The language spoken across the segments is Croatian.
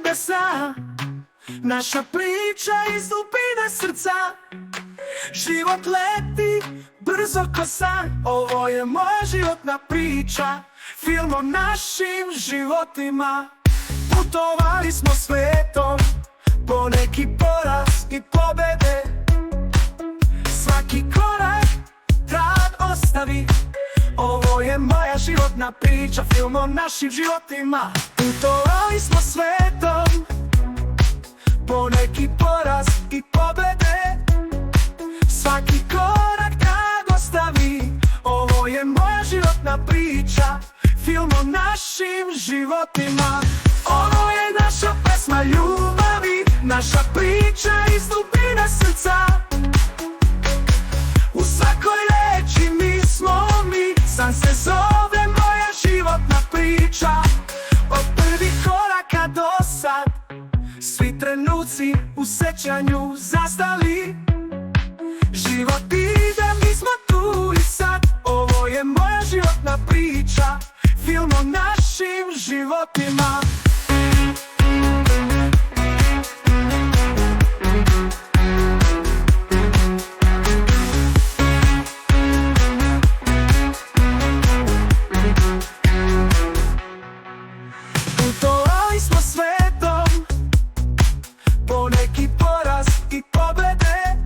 nebesa, naša priča iz dubine srca. Život leti brzo ko san, ovo je moja životna priča, film o našim životima. Putovali smo svetom, po neki poraz i pobede. Svaki korak trag ostavi, ovo je moja životna priča, film o našim životima. Putovali smo svetom, po neki poraz i pobede. Svaki korak trag ostavi, ovo je moja životna priča, film o našim životima. Ovo je naša pesma ljubavi, naša priča iz dubine srca. U svakoj reči mi smo mi, san se zove moja životna priča. Od prvih koraka do sad, svi trenuci u sećanju zastali. Život ide, mi smo tu i sad, ovo je moja životna priča, film o našim životima. Putovali smo svetom, po neki poraz i pobede.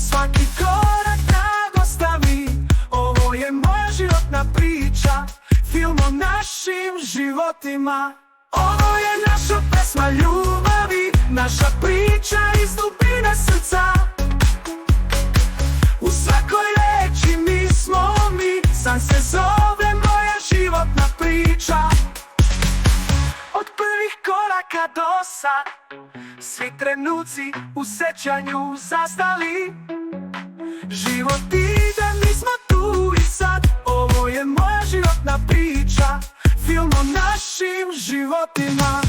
Svaki korak trag ostavi, ovo je moja životna priča, film o našim životima. Ovo je naša pesma ljubavi, naša priča iz dubine srca. U svakoj reči mi smo mi, san se zove moja životna priča. Od prvih koraka do sad, svi trenuci u sećanju zastali. Život ide, mi smo tu i sad, ovo je moja životna priča, film o našim životima.